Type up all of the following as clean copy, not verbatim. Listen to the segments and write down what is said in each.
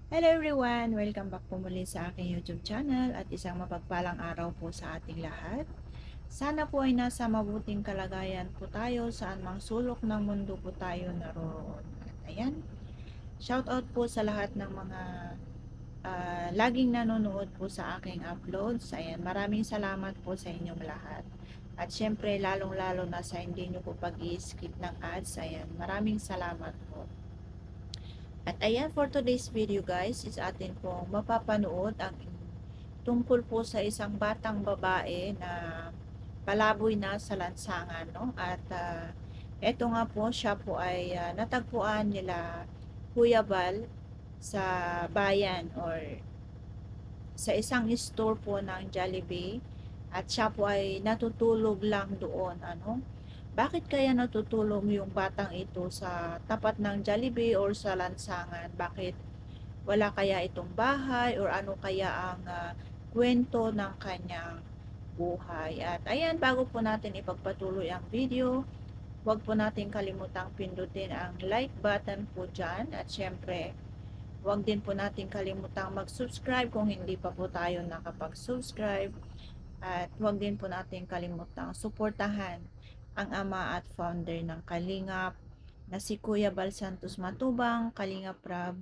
Hello everyone! Welcome back po muli sa aking YouTube channel at isang mapagpalang araw po sa ating lahat. Sana po ay nasa mabuting kalagayan po tayo saan mang sulok ng mundo po tayo naroroon. At ayan, shout out po sa lahat ng mga laging nanonood po sa aking uploads. Ayan, maraming salamat po sa inyong lahat. At syempre, lalong-lalo na sa hindi nyo po pag-i-skip ng ads. Ayan, maraming salamat po. At ayan, for today's video guys, is atin pong mapapanood ang tungkol po sa isang batang babae na palaboy na sa lansangan, no? At eto nga po, siya po ay natagpuan nila Kuya Bal sa bayan or sa isang store po ng Jollibee, at siya po ay natutulog lang doon, ano? Bakit kaya natutulog yung batang ito sa tapat ng Jollibee or sa lansangan? Bakit wala kaya itong bahay or ano kaya ang kwento ng kanyang buhay? At ayan, bago po natin ipagpatuloy ang video, huwag po natin kalimutang pindutin ang like button po dyan. At syempre, huwag din po natin kalimutang mag-subscribe kung hindi pa po tayo nakapag-subscribe. At huwag din po natin kalimutang suportahan ang ama at founder ng Kalingap na si Kuya Bal Santos Matubang, Kalingap Rab,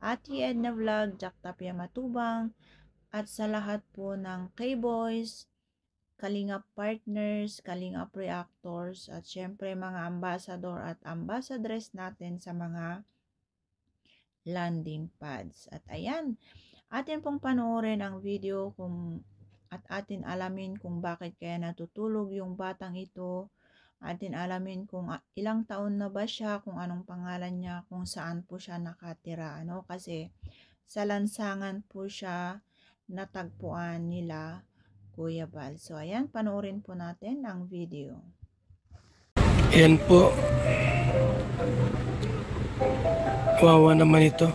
Ate Edna Vlog, Jack Tapia Matubang, at sa lahat po ng K-Boys, Kalingap Partners, Kalingap Reactors, at syempre mga ambassador at ambassadress natin sa mga landing pads. At ayan, atin pong panoorin ang video at atin alamin kung bakit kaya natutulog yung batang ito. Atin alamin kung ilang taon na ba siya, kung anong pangalan niya, kung saan po siya nakatira. Ano? Kasi sa lansangan po siya natagpuan nila Kuya Bal. So ayan, panoorin po natin ang video. Yan po. Wawa naman ito.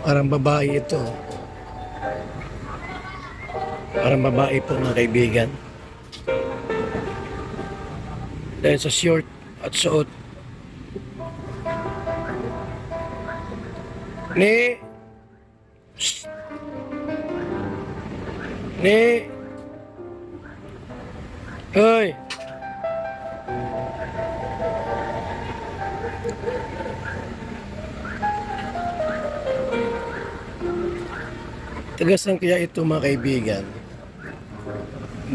Parang babae ito. Parang babae po mga kaibigan. Dahil sa short at suot. Ni! Shh! Ni! Hoy! Tagasan kaya ito mga kaibigan?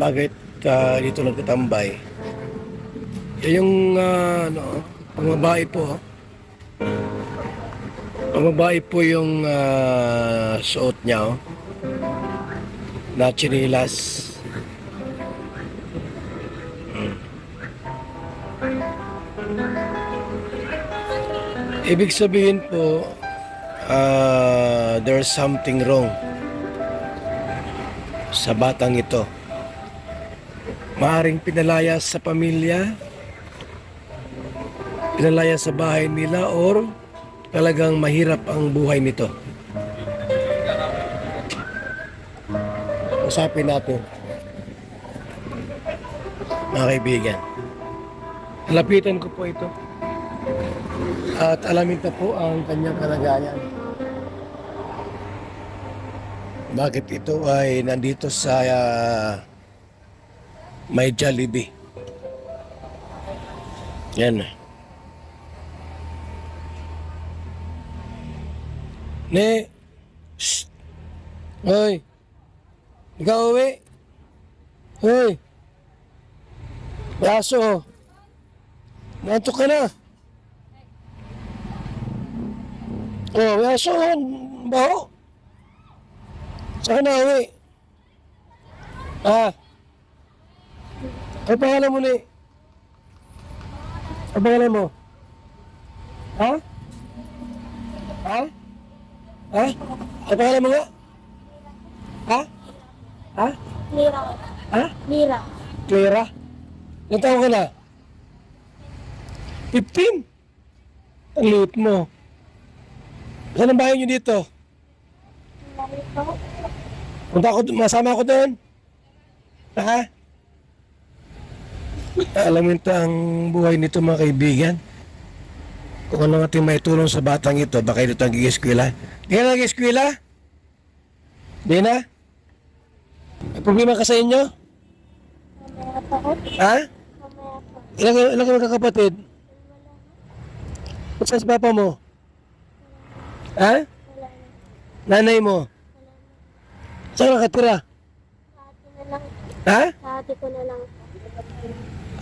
Bakit dito nagtatambay? Yung pangbabae po. Pangbabae po yung suot niya, na chinilas. Ibig sabihin po, there's something wrong sa batang ito. Maaring pinalaya sa pamilya, pinalaya sa bahay nila, or talagang mahirap ang buhay nito. Usapin natin, mga kaibigan. Lapitan ko po ito at alamin ko po ang kanyang kalagayan. Bakit ito ay nandito sa may Jollibee? Yan. Ne! Shh! Hoy! Ikaw uwi! Hoy! Braso! Nantok ka na! Oh, braso! Baho! Saan na uwi? Ano pangalan mo ni? Ano pangalan mo? Ha? Ha? Ha? Ano pangalan mo nga? Ha? Ha? Lira. Ha? Lira. Clara? Ilang taon ka na? 15? Ang liit mo. Saan ang bahay niyo dito? Narito. Masama ako doon. Ha? Alamin ito ang buhay nito mga kaibigan. Kung ano natin may tulong sa batang ito, baka ito ang gigiskwela. Di na nag-eskwela? Di na? May problema ka sa inyo? Mamaya pa ko. Ha? Mamaya pa. Ilang ka magkakapatid? Ba't sa papa mo? Ha? Wala na. Nanay mo? Saan nakatira? Sa ate na lang. Ha? Sa ate ko na lang.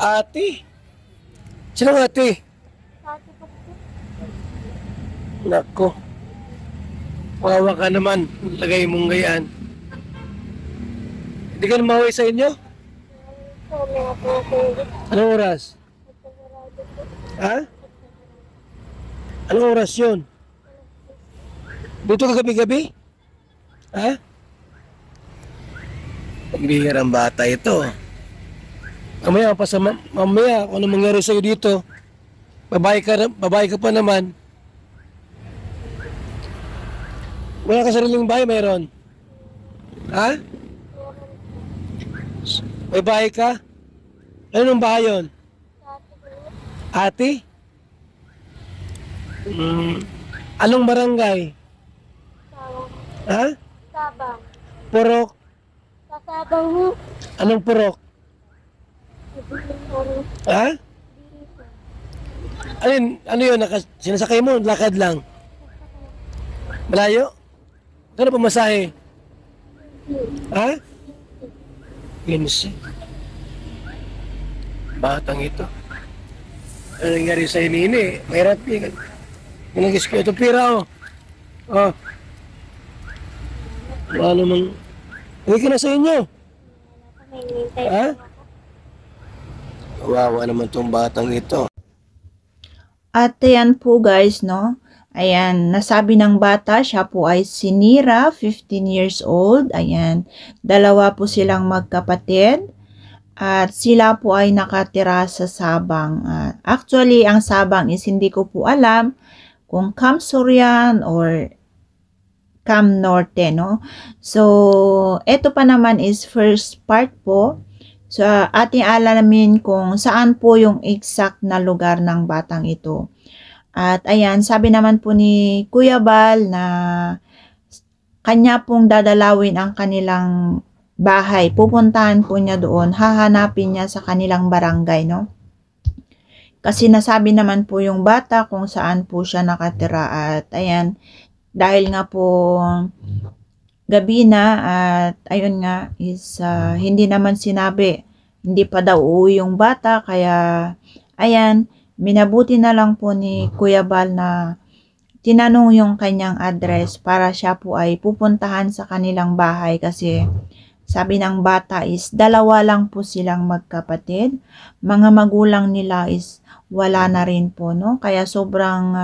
Ate? Sino ang ate? Sa ate ko po. Nako. Wawa ka naman. Lagay mong gayaan. Hindi ka na mauwi sa inyo? So, mga po. Anong oras? Nagpapalado po. Ha? Anong oras yun? Dito ka gabi-gabi? Ha? Pambihirang bata ito. Mamaya pa sa mamaya kung ano mangyari sa'yo dito. Babae ka pa naman. Wala ka sariling bahay, mayroon? Ha? May bahay ka? Anong bahay yun? Sa ate ko. Ate? Anong barangay? Sabang. Ha? Sabang. Purok? Sa Sabang ho. Anong purok? Ha? Ano yun? Sinasakay mo? Lakad lang? Malayo? Kano pamasahe? Ha? 15. Batang ito. Ano nangyari sa inini? Mahirap yun. Minagis ko ito pira oh. Oh. Wala namang... Uwi ka na sa inyo. May nintay Ha? po ako. Kawawa naman tong batang ito. At ayan po guys, no? Ayan, nasabi ng bata, siya po ay sinira, 15 years old. Ayan, dalawa po silang magkapatid. At sila po ay nakatira sa Sabang. Actually, ang Sabang is hindi ko po alam kung Camp Sorian or Camp Norte, no? So, ito pa naman is first part po. So, ating alamin kung saan po yung exact na lugar ng batang ito. At ayan, sabi naman po ni Kuya Bal na kanya pong dadalawin ang kanilang bahay. Pupuntahan po niya doon, hahanapin niya sa kanilang barangay, no? Kasi nasabi naman po yung bata kung saan po siya nakatira. At ayan, dahil nga po gabi na at ayun nga is hindi naman sinabi, hindi pa daw uuwi yung bata, kaya ayan, minabuti na lang po ni Kuya Bal na tinanong yung kanyang address para siya po ay pupuntahan sa kanilang bahay kasi sabi ng bata is dalawa lang po silang magkapatid, mga magulang nila is wala na rin po, no? Kaya sobrang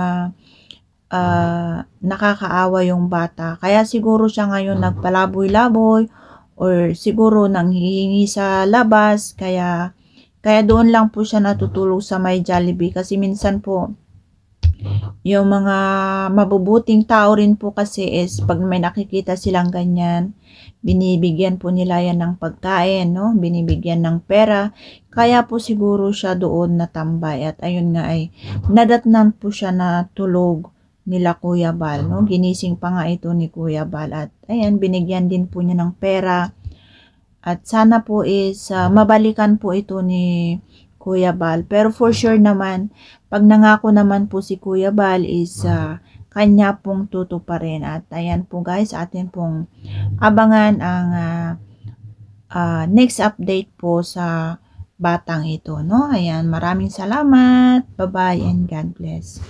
nakakaawa yung bata. Kaya siguro siya ngayon nagpalaboy-laboy or siguro nanghihingi sa labas. Kaya doon lang po siya natutulog sa may Jollibee. Kasi minsan po, yung mga mabubuting tao rin po kasi is pag may nakikita silang ganyan, binibigyan po nila yan ng pagkain, no? Binibigyan ng pera. Kaya po siguro siya doon natambay. At ayun nga ay nadatnan po siya na tulog nila Kuya Bal, no? Ginising pa nga ito ni Kuya Bal at ayan, binigyan din po niya ng pera at sana po is mabalikan po ito ni Kuya Bal. Pero for sure naman, pag nangako naman po si Kuya Bal is kanya pong tutuparin. At ayan po guys, atin pong abangan ang next update po sa batang ito, no? Ayan, maraming salamat. Bye-bye and God bless.